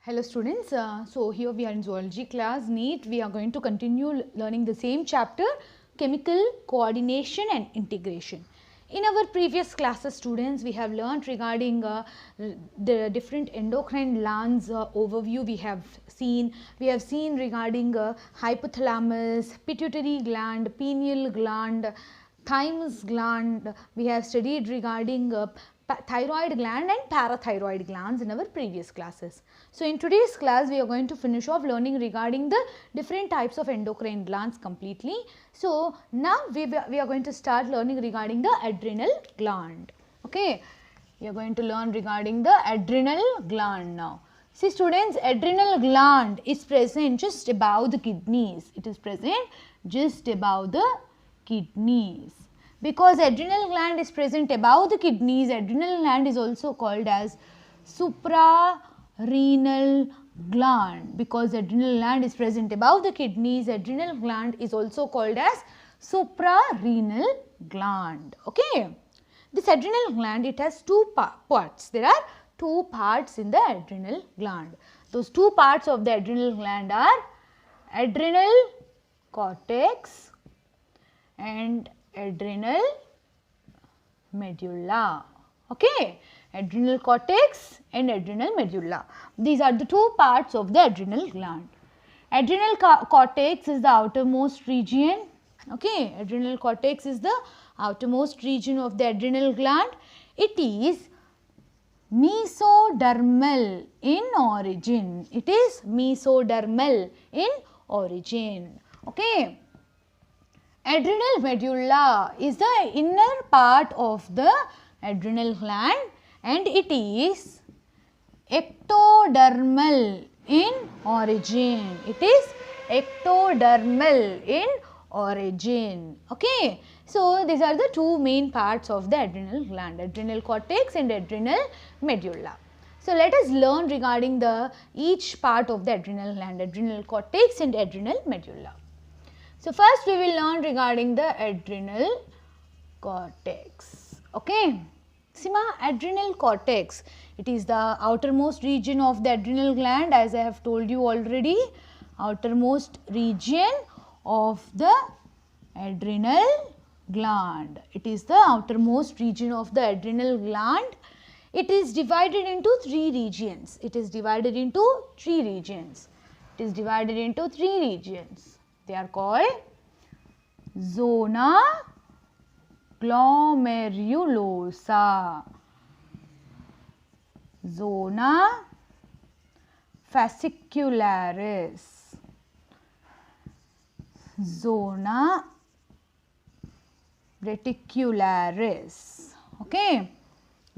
Hello students, so here we are in zoology class NEET. We are going to continue learning the same chapter, chemical coordination and integration. In our previous classes students, we have learnt regarding the different endocrine glands overview. We have seen regarding hypothalamus, pituitary gland, pineal gland, thymus gland. We have studied regarding thyroid gland and parathyroid glands in our previous classes. So, in today's class we are going to finish off learning regarding the different types of endocrine glands completely. So, now we are going to start learning regarding the adrenal gland. Okay, we are going to learn regarding the adrenal gland now. See students, adrenal gland is present just above the kidneys. It is present just above the kidneys. Because adrenal gland is present above the kidneys, adrenal gland is also called as suprarenal gland. Because adrenal gland is present above the kidneys, adrenal gland is also called as suprarenal gland. Okay. This adrenal gland, it has two parts. There are two parts in the adrenal gland. Those two parts of the adrenal gland are adrenal cortex and adrenal medulla. Okay, adrenal cortex and adrenal medulla. These are the two parts of the adrenal gland. Adrenal cortex is the outermost region. Okay, adrenal cortex is the outermost region of the adrenal gland. It is mesodermal in origin. It is mesodermal in origin. Okay. Adrenal medulla is the inner part of the adrenal gland and it is ectodermal in origin. It is ectodermal in origin. Okay. So, these are the two main parts of the adrenal gland, adrenal cortex and adrenal medulla. So, let us learn regarding each part of the adrenal gland, adrenal cortex and adrenal medulla. So, first we will learn regarding the adrenal cortex. Okay. See ma, adrenal cortex, it is the outermost region of the adrenal gland, as I have told you already, outermost region of the adrenal gland. It is the outermost region of the adrenal gland. It is divided into three regions. It is divided into three regions. It is divided into three regions. They are called zona glomerulosa, zona fascicularis, zona reticularis. Okay.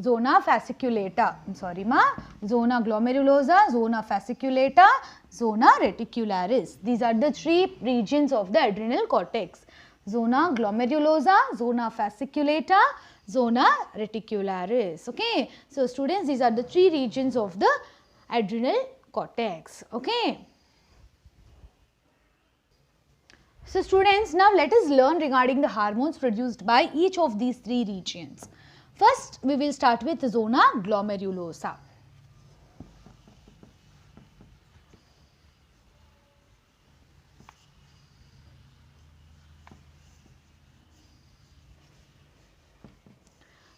Zona fasciculata, sorry ma, zona glomerulosa, zona fasciculata, zona reticularis. These are the three regions of the adrenal cortex. Zona glomerulosa, zona fasciculata, zona reticularis. Okay. So, students, these are the three regions of the adrenal cortex. Okay. So, students, now let us learn regarding the hormones produced by each of these three regions. First, we will start with zona glomerulosa.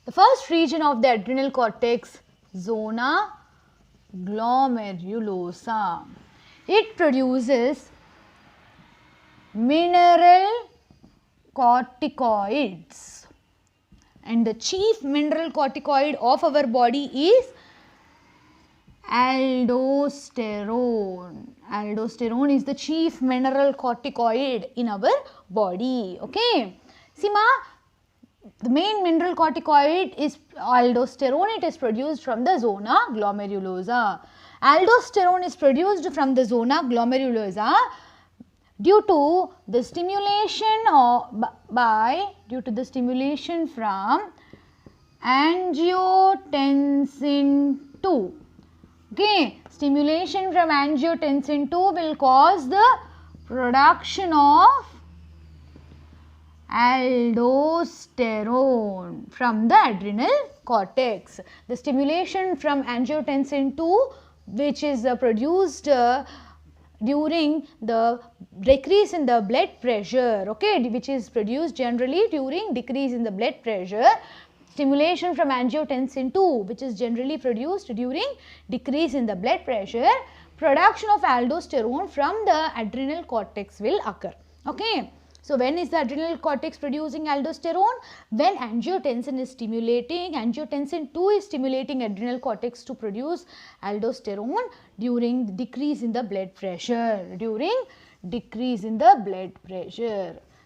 The first region of the adrenal cortex, zona glomerulosa. It produces mineral corticoids. And the chief mineral corticoid of our body is aldosterone. Aldosterone is the chief mineral corticoid in our body. Okay. See ma, the main mineral corticoid is aldosterone. It is produced from the zona glomerulosa. Aldosterone is produced from the zona glomerulosa due to the stimulation from angiotensin II. Okay, stimulation from angiotensin II will cause the production of aldosterone from the adrenal cortex. The stimulation from angiotensin II which is produced during the decrease in the blood pressure, okay, which is produced generally during decrease in the blood pressure. Stimulation from angiotensin 2, which is generally produced during decrease in the blood pressure. Production of aldosterone from the adrenal cortex will occur, okay. So, when is the adrenal cortex producing aldosterone? When angiotensin is stimulating, angiotensin 2 is stimulating adrenal cortex to produce aldosterone during decrease in the blood pressure,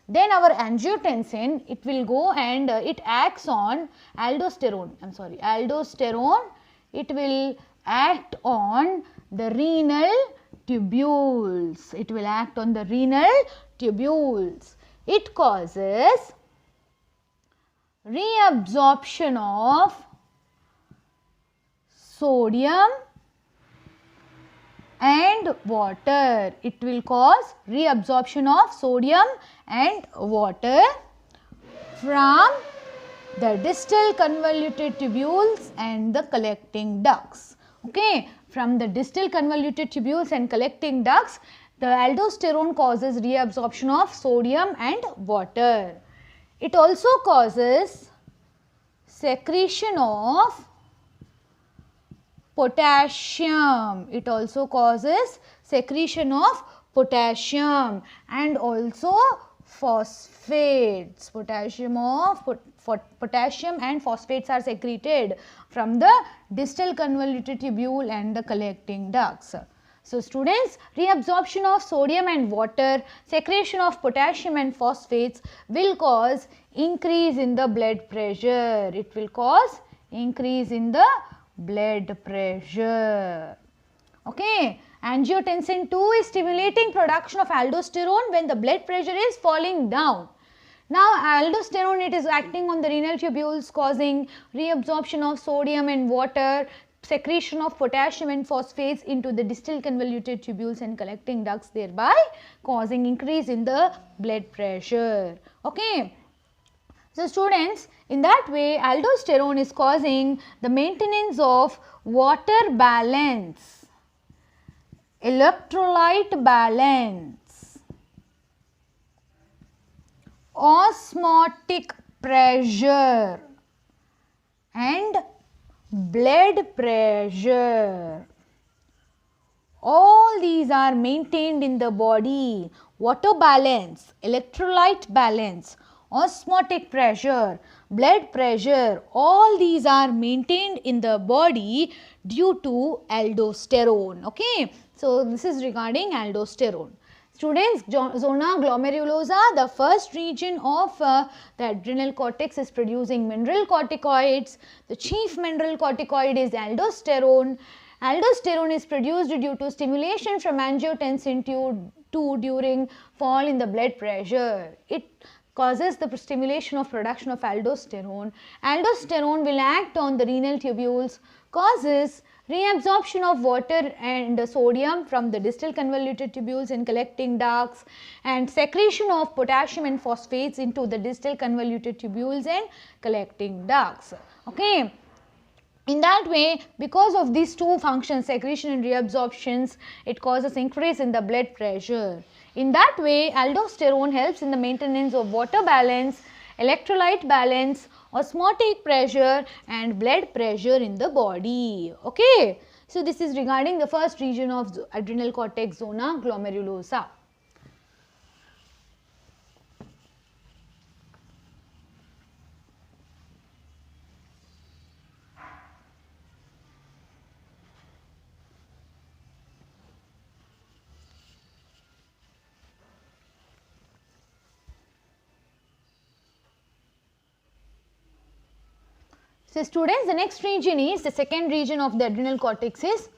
Then our angiotensin, it will go and it acts on aldosterone, it will act on the renal tubules, It causes reabsorption of sodium and water. It will cause reabsorption of sodium and water from the distal convoluted tubules and the collecting ducts. Okay, from the distal convoluted tubules and collecting ducts, the aldosterone causes reabsorption of sodium and water. It also causes secretion of potassium. And also phosphates. Potassium and phosphates are secreted from the distal convoluted tubule and the collecting ducts. So, students, reabsorption of sodium and water, secretion of potassium and phosphates will cause increase in the blood pressure. Okay. Angiotensin 2 is stimulating production of aldosterone when the blood pressure is falling down. Now, aldosterone, it is acting on the renal tubules, causing reabsorption of sodium and water, secretion of potassium and phosphates into the distal convoluted tubules and collecting ducts, thereby causing increase in the blood pressure. Okay. So, students, in that way aldosterone is causing the maintenance of water balance, electrolyte balance, osmotic pressure and blood pressure. All these are maintained in the body. Water balance, electrolyte balance, osmotic pressure, blood pressure, all these are maintained in the body due to aldosterone. Okay. So, this is regarding aldosterone. Students, zona glomerulosa, the first region of the adrenal cortex, is producing mineral corticoids. The chief mineral corticoid is aldosterone. Aldosterone is produced due to stimulation from angiotensin 2 during fall in the blood pressure. It causes the stimulation of production of aldosterone. Aldosterone will act on the renal tubules, causes reabsorption of water and sodium from the distal convoluted tubules and collecting ducts, and secretion of potassium and phosphates into the distal convoluted tubules and collecting ducts. Okay. In that way, because of these two functions, secretion and reabsorptions, it causes increase in the blood pressure. In that way, aldosterone helps in the maintenance of water balance, electrolyte balance, osmotic pressure and blood pressure in the body. Okay. So, this is regarding the first region of adrenal cortex, zona glomerulosa. So, students, the next region is, the second region of the adrenal cortex is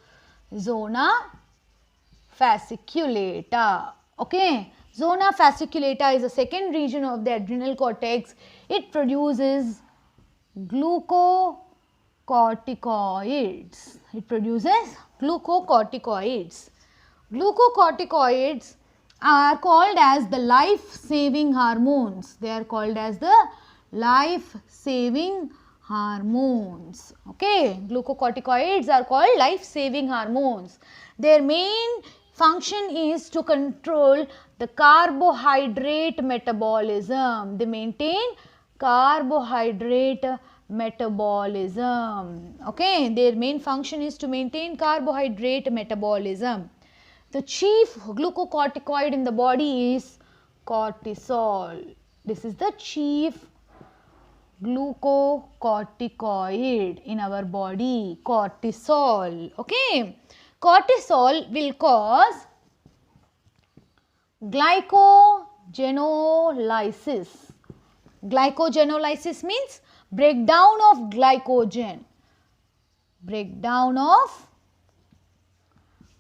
zona fasciculata. Okay. Zona fasciculata is the second region of the adrenal cortex. It produces glucocorticoids. Glucocorticoids are called as the life-saving hormones. They are called as the life-saving hormones. Okay, glucocorticoids are called life-saving hormones. Their main function is to control the carbohydrate metabolism. They maintain carbohydrate metabolism. Okay, their main function is to maintain carbohydrate metabolism. The chief glucocorticoid in the body is cortisol. This is the chief glucocorticoid in our body, cortisol. Okay, cortisol will cause glycogenolysis. Glycogenolysis means breakdown of glycogen. Breakdown of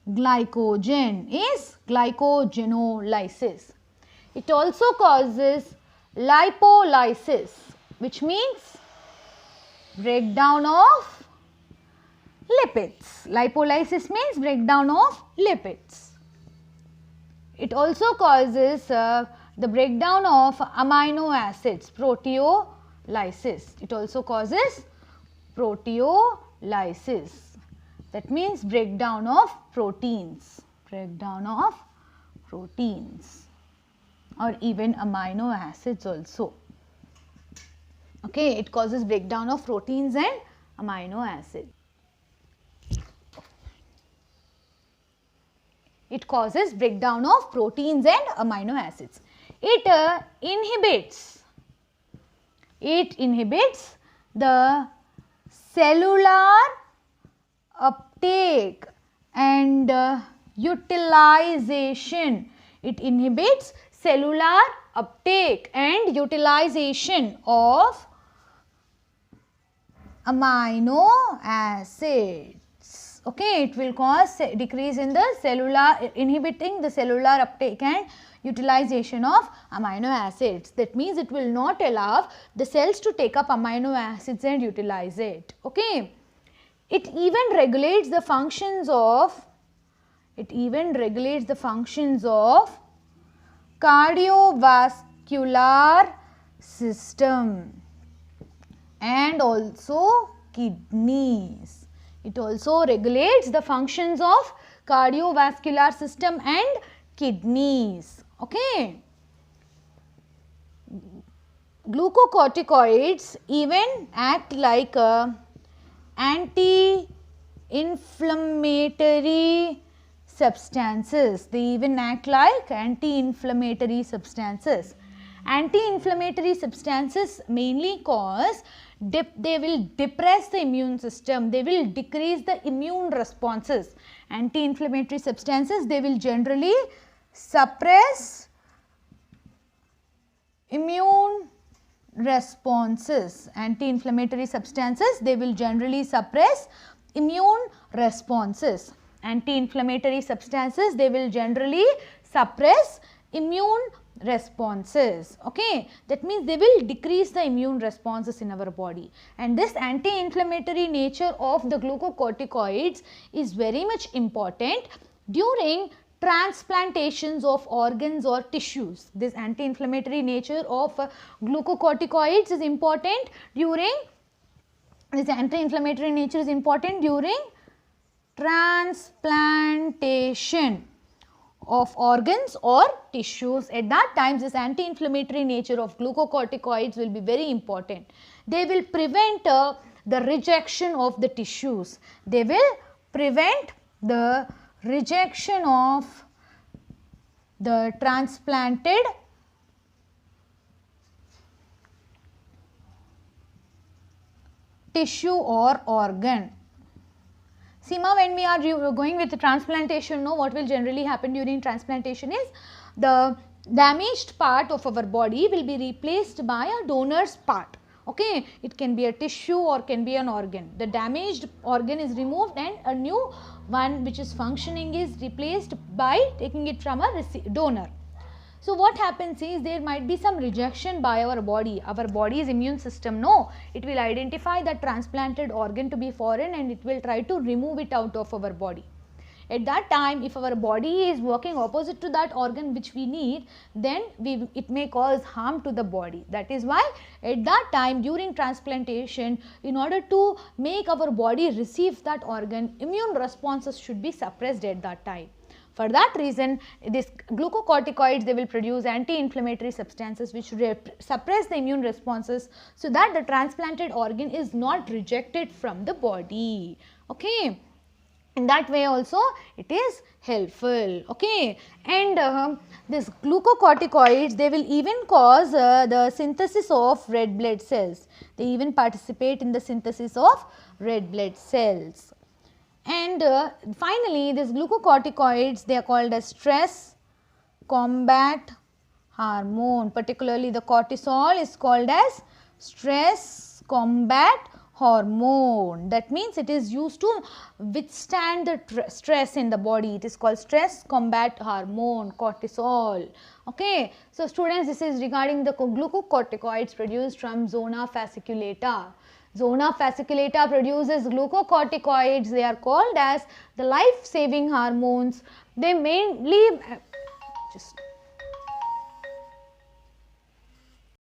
glycogen is glycogenolysis. It also causes lipolysis, which means breakdown of lipids. Lipolysis means breakdown of lipids. It also causes the breakdown of amino acids, proteolysis. It also causes proteolysis. That means breakdown of proteins, or even amino acids also. Okay, it causes breakdown of proteins and amino acids. It causes breakdown of proteins and amino acids. It inhibits the cellular uptake and utilization. It inhibits cellular uptake and utilization of amino acids. Okay, it will cause decrease in the inhibiting the cellular uptake and utilization of amino acids. That means it will not allow the cells to take up amino acids and utilize it. Okay, it even regulates the functions of cardiovascular system and also kidneys. It also regulates the functions of cardiovascular system and kidneys. Okay. Glucocorticoids even act like anti-inflammatory substances. They even act like anti-inflammatory substances. Anti-inflammatory substances mainly cause they will depress the immune system, they will decrease the immune responses. Anti-inflammatory substances, they will generally suppress immune responses. Anti-inflammatory substances, they will generally suppress immune responses. Anti-inflammatory substances, they will generally suppress immune responses. Okay, that means they will decrease the immune responses in our body, and this anti-inflammatory nature of the glucocorticoids is very much important during transplantations of organs or tissues. This anti-inflammatory nature of glucocorticoids is important during transplantation of organs or tissues. At that time, this anti-inflammatory nature of glucocorticoids will be very important. They will prevent the rejection of the tissues. They will prevent the rejection of the transplanted tissue or organ. Seema, when we are going with the transplantation, what will generally happen during transplantation is the damaged part of our body will be replaced by a donor's part. Okay, it can be a tissue or can be an organ. The damaged organ is removed and a new one which is functioning is replaced by taking it from a donor. So what happens is there might be some rejection by our body. Our body's immune system, it will identify that transplanted organ to be foreign and it will try to remove it out of our body. At that time, if our body is working opposite to that organ which we need, then it may cause harm to the body. That is why at that time during transplantation, in order to make our body receive that organ, immune responses should be suppressed at that time. For that reason, these glucocorticoids, they will produce anti-inflammatory substances which suppress the immune responses, so that the transplanted organ is not rejected from the body. Okay. In that way also it is helpful. Okay. And these glucocorticoids, they will even cause the synthesis of red blood cells. They even participate in the synthesis of red blood cells. And finally, these glucocorticoids, they are called as stress combat hormone. Particularly the cortisol is called as stress combat hormone. That means it is used to withstand the stress in the body. It is called stress combat hormone, cortisol. Okay. So, students, this is regarding the glucocorticoids produced from zona fasciculata. Zona fasciculata produces glucocorticoids. They are called as the life saving hormones. They mainly just